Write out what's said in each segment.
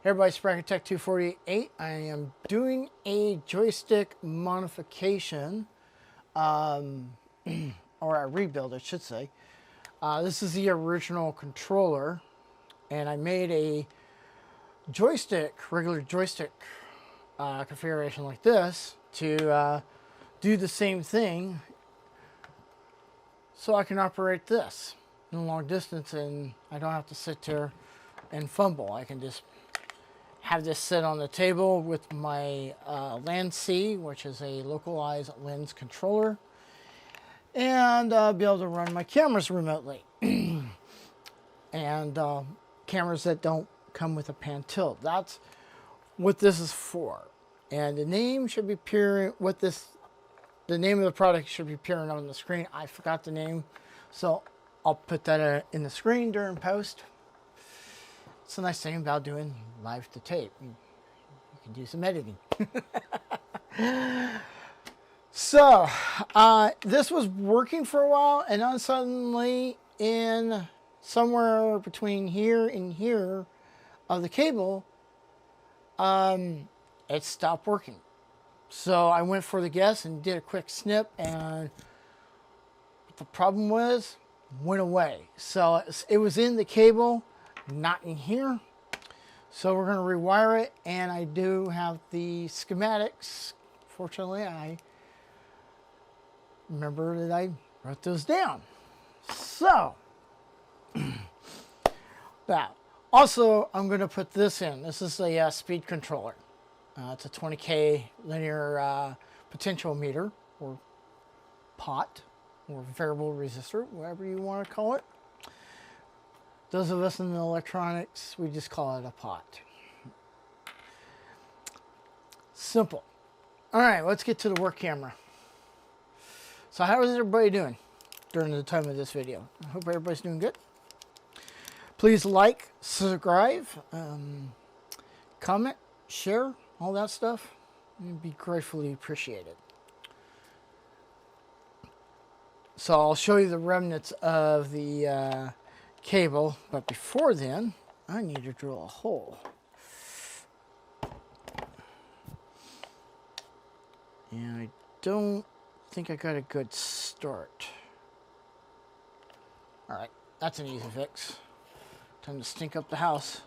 Everybody, Sprocket Tech 248. I am doing a joystick modification, or a rebuild, I should say. This is the original controller, and I made a joystick, regular joystick configuration like this to do the same thing, so I can operate this in long distance, and I don't have to sit there and fumble. I can just have this sit on the table with my LAN-C, which is a localized lens controller, and be able to run my cameras remotely. And cameras that don't come with a pan tilt. That's what this is for. And the name should be appearing with this. The name of the product should be appearing on the screen. I forgot the name, so I'll put that in the screen during post. It's a nice thing about doing live to tape. You can do some editing. So, this was working for a while, and then suddenly, in somewhere between here and here of the cable, it stopped working. So I went for the guess and did a quick snip, and what the problem was, went away. So it was in the cable, not in here. So we're going to rewire it, and I do have the schematics. Fortunately, I remember that I wrote those down. So that. Also, I'm going to put this in. This is a speed controller. It's a 20K linear potential meter, or pot, or variable resistor, whatever you want to call it. Those of us in the electronics, we just call it a pot. Simple. All right, let's get to the work camera. So how is everybody doing during the time of this video? I hope everybody's doing good. Please like, subscribe, comment, share, all that stuff. It'd be gratefully appreciated. So I'll show you the remnants of the cable, but before then, I need to drill a hole. And I don't think I got a good start. All right, that's an easy fix. Time to stink up the house.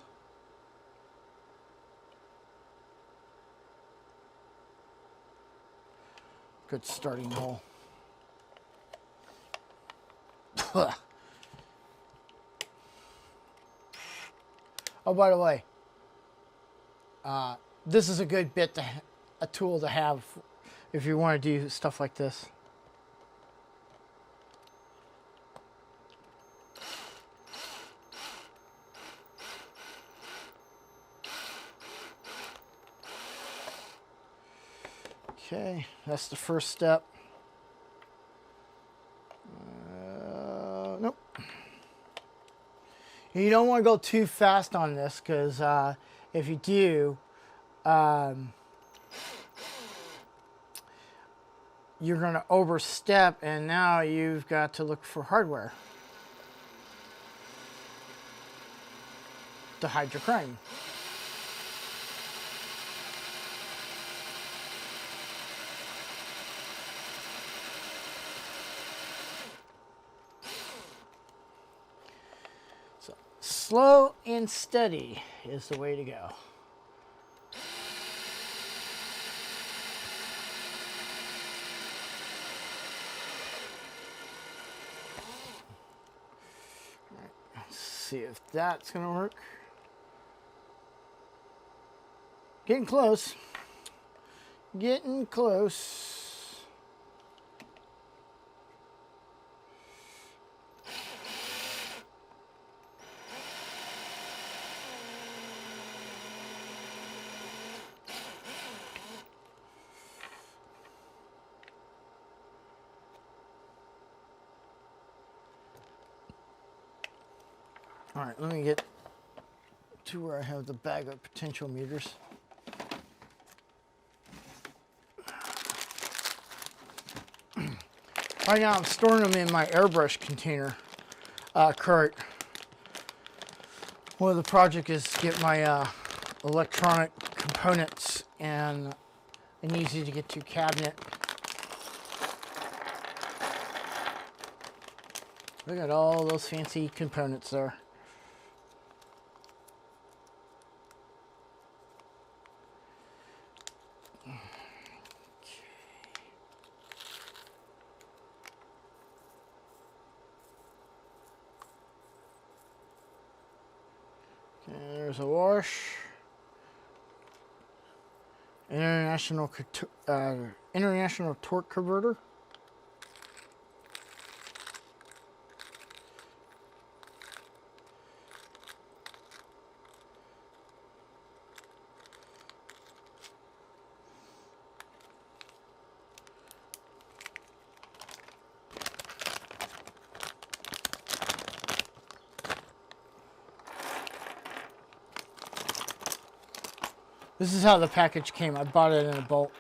Good starting hole. Oh, by the way, this is a good a tool to have if you want to do stuff like this. Okay, that's the first step. Nope. You don't want to go too fast on this, because if you do, you're going to overstep, and now you've got to look for hardware to hide your crime. So slow and steady is the way to go. See if that's gonna work. Getting close. Getting close. All right, let me get to where I have the bag of potential meters. Right now I'm storing them in my airbrush container cart. One of the project is to get my electronic components and an easy to get to cabinet. Look at all those fancy components there. There's a wash. International torque converter. This is how the package came. I bought it in a bulk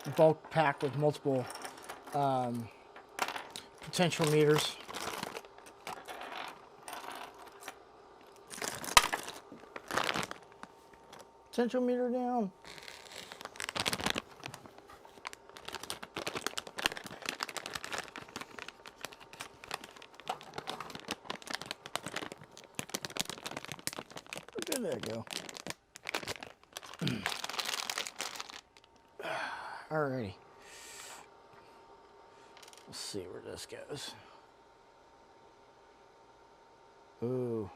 pack with multiple potential meters. Potential meter down. Where did that go? Alrighty. Let's see where this goes. Ooh.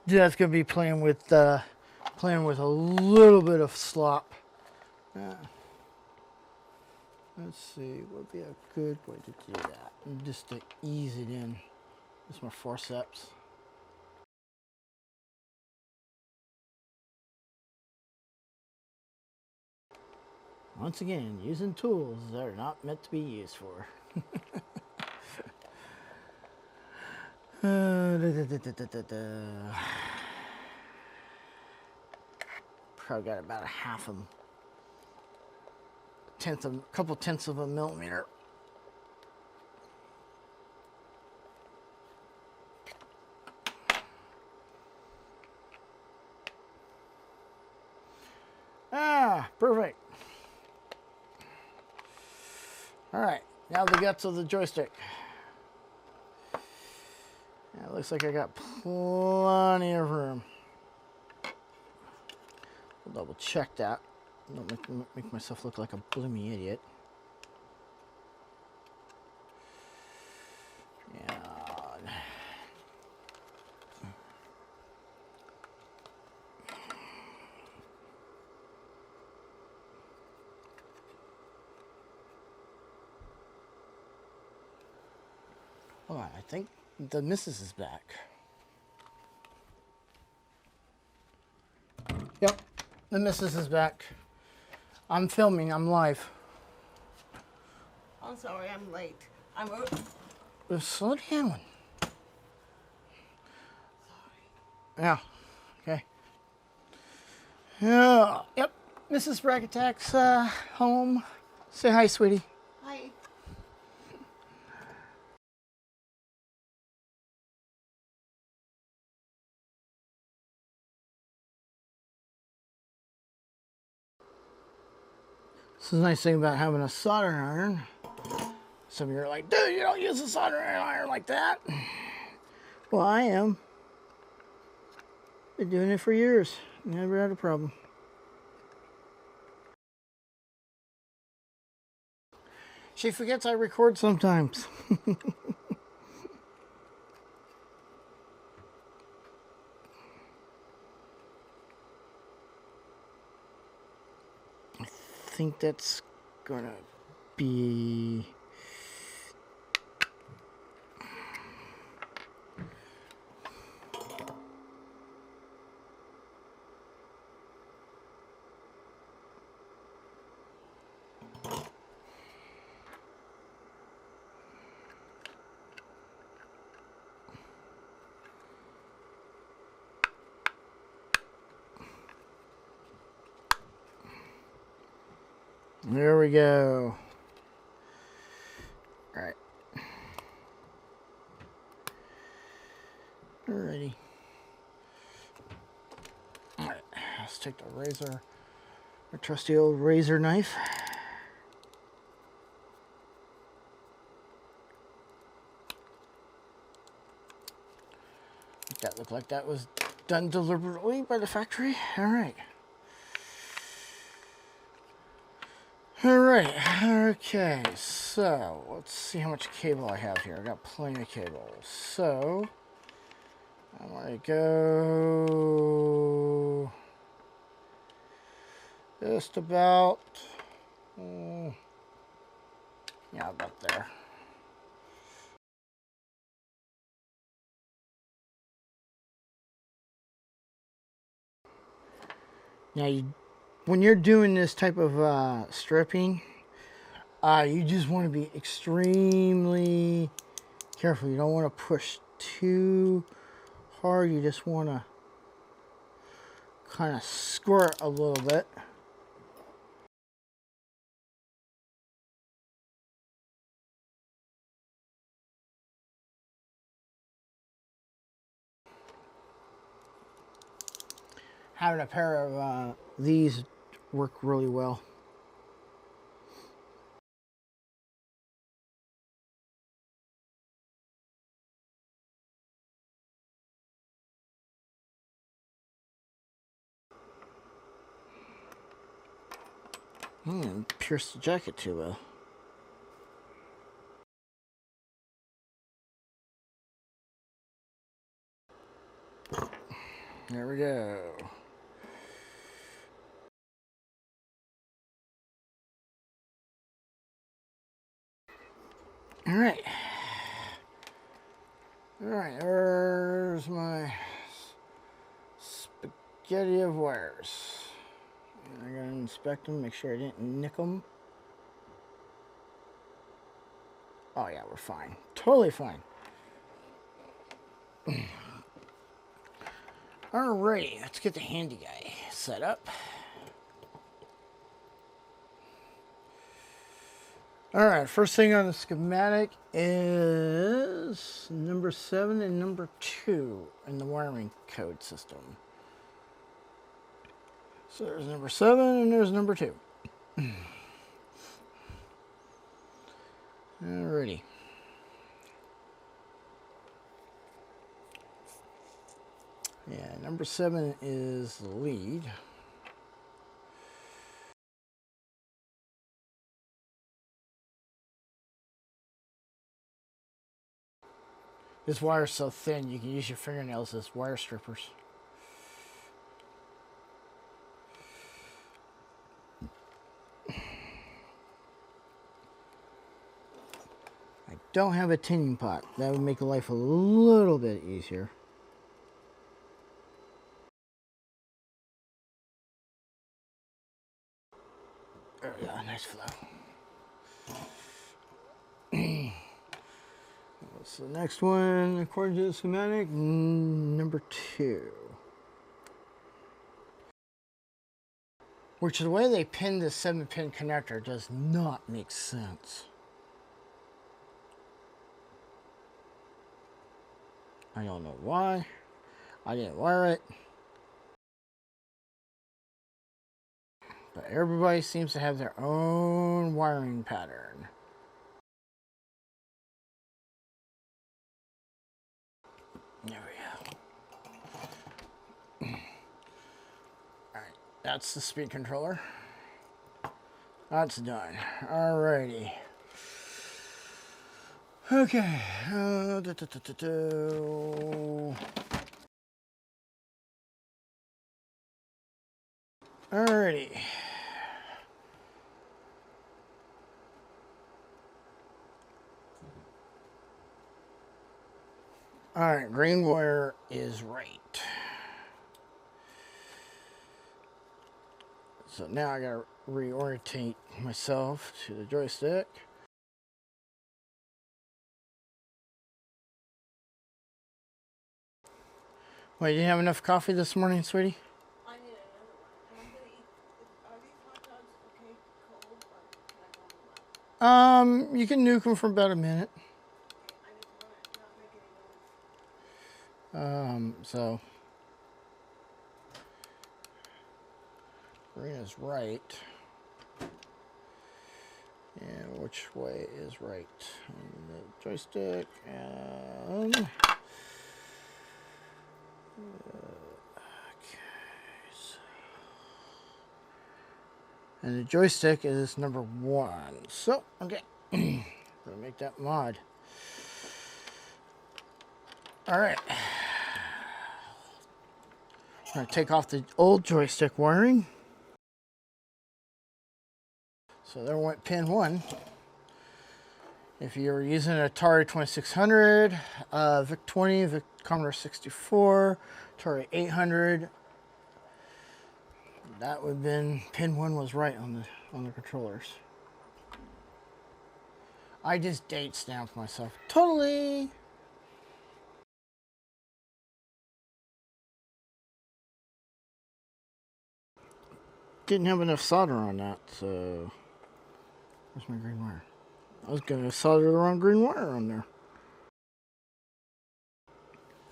That's gonna be playing with a little bit of slop. Let's see, what would be a good way to do that? And just to ease it in. Use my forceps. Once again, using tools that are not meant to be used for. Probably got about a half of couple tenths of a millimeter. Perfect. All right, now the guts of the joystick. It looks like I got plenty of room. I'll double check that. Don't make myself look like a bloomy idiot. Yeah. Hold on, I think the missus is back. Yep, the missus is back. I'm filming, I'm live. I'm sorry, I'm late. Slow down. Sorry. Yeah, okay. Yeah, yep, Mrs. Brack Attack's home. Say hi, sweetie. Hi. This is the nice thing about having a soldering iron. Some of you are like, dude, you don't use a soldering iron like that. Well, I am. Been doing it for years. Never had a problem. She forgets I record sometimes. I think that's gonna be... There we go. All right. Alrighty. take the razor, a trusty old razor knife. That looked like that was done deliberately by the factory. All right. All right. Okay. So let's see how much cable I have here. I got plenty of cable. So I want to go just about, yeah, about there. Now, when you're doing this type of stripping, you just want to be extremely careful. You don't want to push too hard. You just want to kind of squirt a little bit. Having a pair of these work really well. Pierce the jacket too well. There we go. All right. All right, there's my spaghetti of wires. I gotta inspect them, make sure I didn't nick them. Oh yeah, we're fine. Totally fine. Alrighty, let's get the handy guy set up. Alright, first thing on the schematic is number 7 and number 2 in the wiring code system. So there's number 7 and there's number 2. Alrighty. Yeah, number 7 is the lead. This wire is so thin you can use your fingernails as wire strippers. I don't have a tinning pot. That would make life a little bit easier. There we go, nice flow. So the next one, according to the schematic, number 2. Which the way they pin this 7-pin connector does not make sense. I don't know why. I didn't wire it. But everybody seems to have their own wiring pattern. There we go. Alright, that's the speed controller. That's done. Alrighty. Okay. Alrighty. Alright, green wire is right. So now I gotta reorientate myself to the joystick. Wait, you didn't have enough coffee this morning, sweetie? I need another one. And I'm gonna eat. Are these hot dogs okay cold, or can I warm them up? You can nuke them for about a minute. Okay, I just want to not make any noise. So Green is right. And which way is right? And the joystick and okay. So, and the joystick is number 1. So okay, gonna make that mod. All right. I'm gonna take off the old joystick wiring. So there went pin 1. If you're using an Atari 2600, VIC-20, Commodore 64, Atari 800, that would have been pin 1 was right on the controllers. I just date stamped myself. Totally. Didn't have enough solder on that, so where's my green wire? I was gonna solder the wrong green wire on there.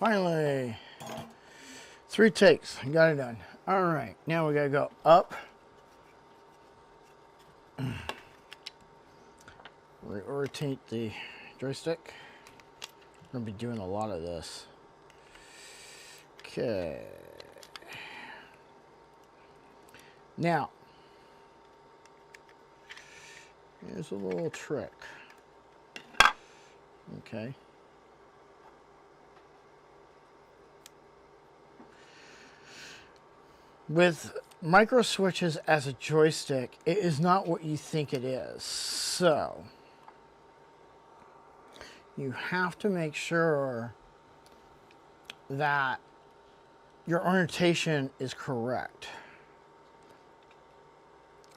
Finally, 3 takes, got it done. All right, now we gotta go up. Rotate the joystick. I'm gonna be doing a lot of this. Okay. Now, here's a little trick. Okay. With micro switches as a joystick, it is not what you think it is. So, you have to make sure that your orientation is correct.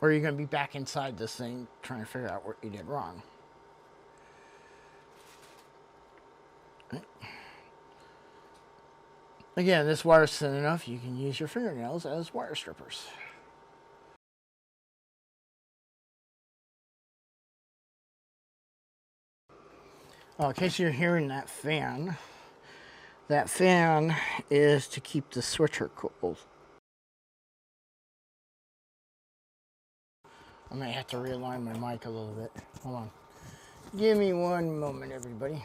Or you're going to be back inside this thing trying to figure out what you did wrong. Again, this wire's thin enough, you can use your fingernails as wire strippers. Well, in case you're hearing that fan is to keep the switcher cool. I may have to realign my mic a little bit. Hold on. Give me one moment, everybody.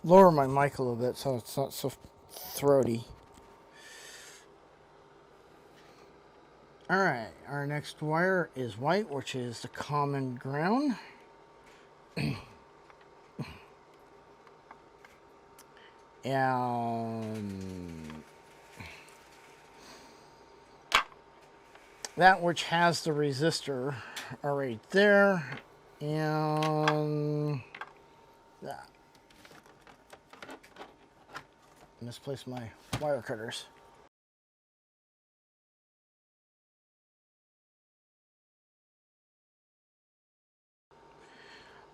Lower my mic a little bit so it's not so throaty. Alright, our next wire is white, which is the common ground. And that which has the resistor are right there, and that. Misplaced my wire cutters.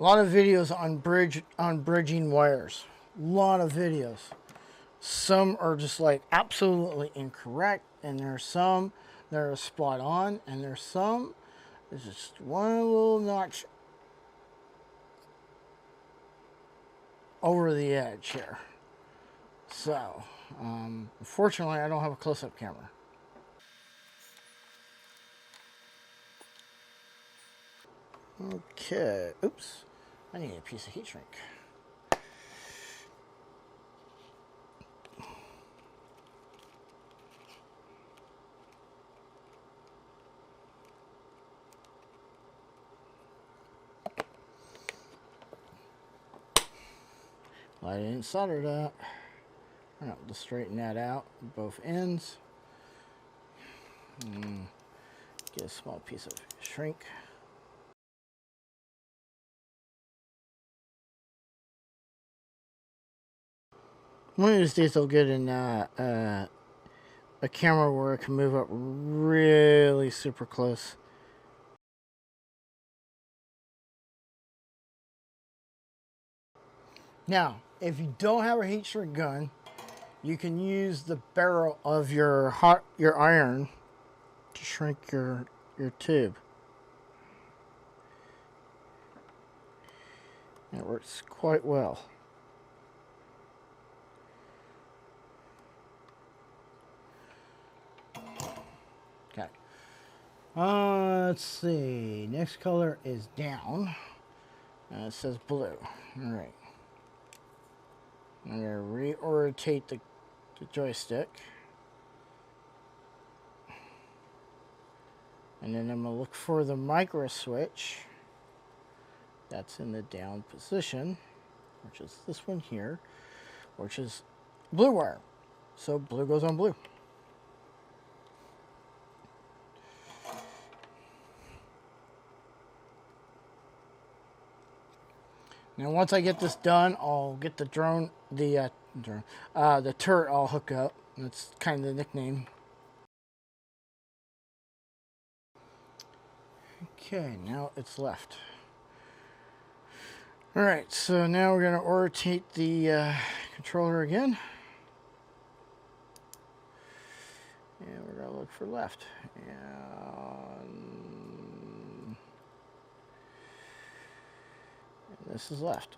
A lot of videos on bridging wires. A lot of videos. Some are just like absolutely incorrect, and there's some that are spot on, and there's some there's just one little notch over the edge here. So, unfortunately, I don't have a close-up camera. Okay, oops, I need a piece of heat shrink. I didn't solder that. I'm going to straighten that out, both ends. Get a small piece of shrink. One of these days I'll get in a camera where it can move up really super close. Now, if you don't have a heat shrink gun, you can use the barrel of your iron to shrink your tube. It works quite well. Let's see. Next color is down. It says blue. All right. I'm going to reorientate the joystick. And then I'm going to look for the micro switch. That's in the down position, which is this one here, which is blue wire. So blue goes on blue. Now once I get this done, I'll get the the turret all hook up. That's kind of the nickname. Okay, now it's left. Alright, so now we're going to rotate the controller again. And we're going to look for left. And this is left.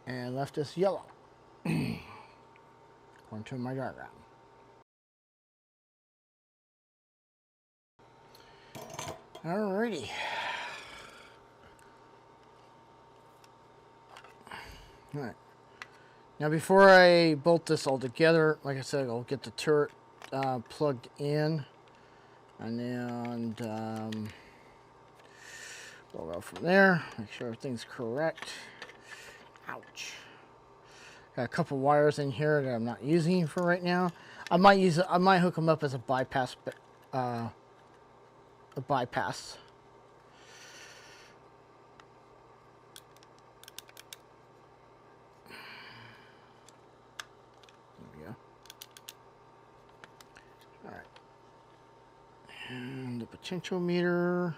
And left is yellow, according to my diagram. Alrighty. Alright. Now before I bolt this all together, like I said, I'll get the turret plugged in. And then we'll go from there. Make sure everything's correct. Ouch. Got a couple wires in here that I'm not using for right now. I might hook them up as a bypass. There we go. All right. And the potential meter.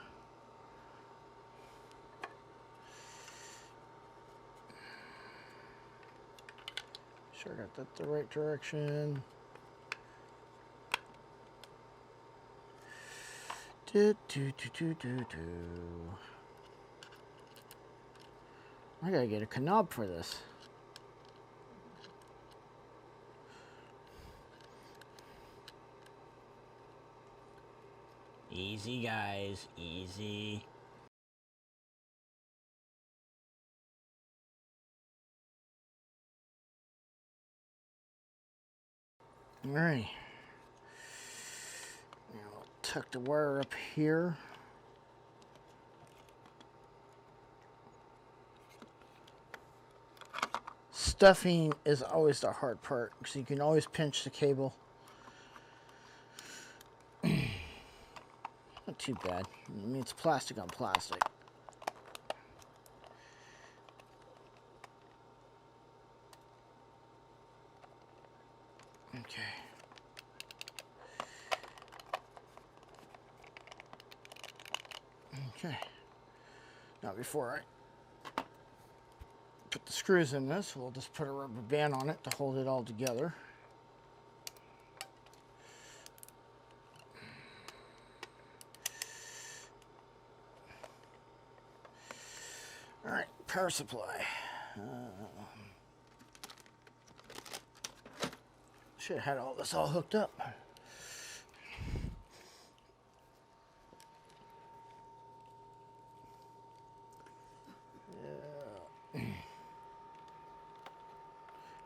Sure got that the right direction. I gotta get a knob for this. Easy, guys, easy. All right. Now I'll tuck the wire up here. Stuffing is always the hard part because you can always pinch the cable. Not too bad. I mean, it's plastic on plastic. Okay. Okay. Now before I put the screws in this, we'll just put a rubber band on it to hold it all together. All right, power supply. Should have had all this all hooked up.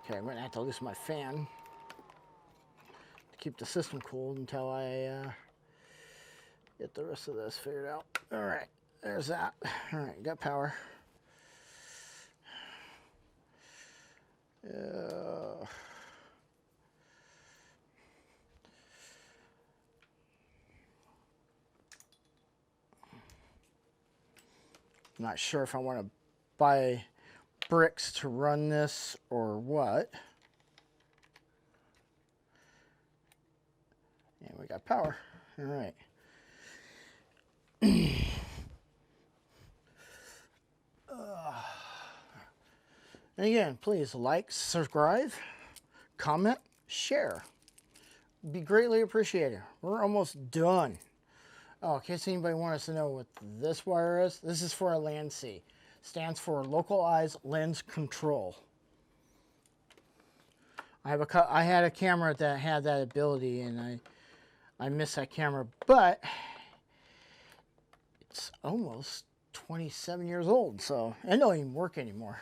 Okay, I'm going to have to loosen my fan to keep the system cool until I get the rest of this figured out. All right, there's that. All right, got power. I'm not sure if I want to buy bricks to run this or what. And we got power. All right. And again, please like, subscribe, comment, share. Be greatly appreciated. We're almost done. Oh, in case anybody wants to know what this wire is, this is for a LANC. Stands for Localized Lens Control. I had a camera that had that ability, and I miss that camera, but it's almost 27 years old, so it don't even work anymore.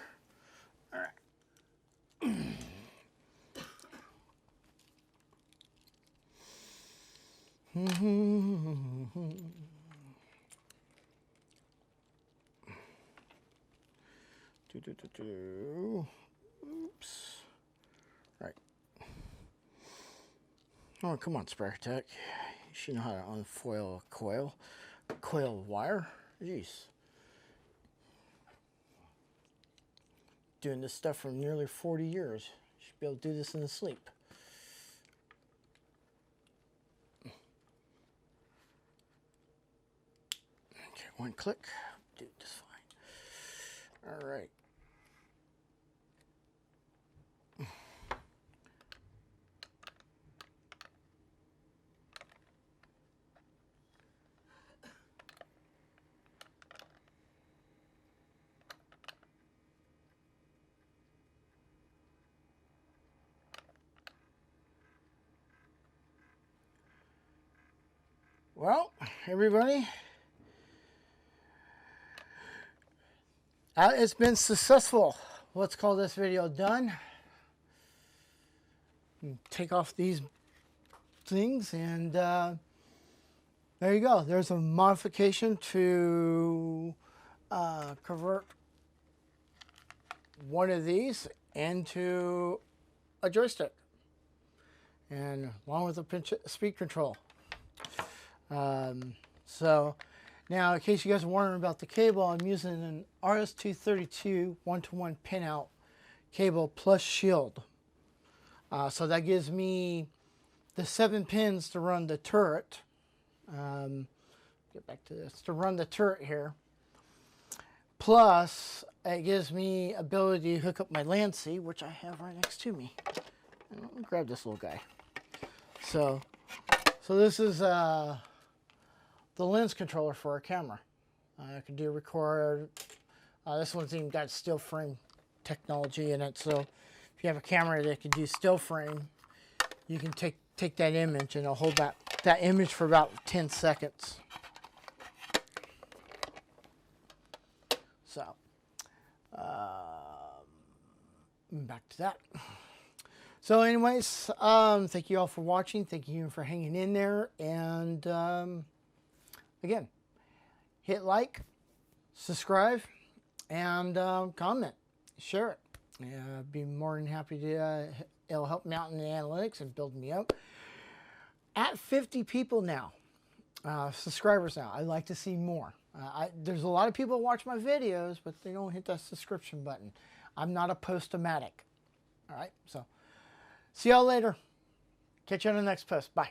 All right. Oops. Right. Oh, come on, Spark Tech. You should know how to unfoil a coil of wire. Jeez. Doing this stuff for nearly 40 years. You should be able to do this in the sleep. Okay, one click. Do this fine. All right. Well, everybody, it's been successful. Let's call this video done. Take off these things, and there you go. There's a modification to convert one of these into a joystick, and along with a speed control. So now, in case you guys are wondering about the cable, I'm using an RS-232 1-to-1 pinout cable plus shield. So that gives me the 7 pins to run the turret. Get back to this, to run the turret here. Plus, it gives me ability to hook up my Lancy, which I have right next to me. And I'll grab this little guy. So this is the lens controller for a camera. I can do record. This one's even got still frame technology in it. So if you have a camera that can do still frame, you can take that image and it'll hold that image for about 10 seconds. So back to that. So anyways, thank you all for watching. Thank you for hanging in there. And again, hit like, subscribe, and comment. Share it. I'd be more than happy to, it'll help me out in the analytics and build me up. At 50 people now, subscribers now. I'd like to see more. There's a lot of people who watch my videos, but they don't hit that subscription button. I'm not a post-o-matic. All right, so see y'all later. Catch you on the next post. Bye.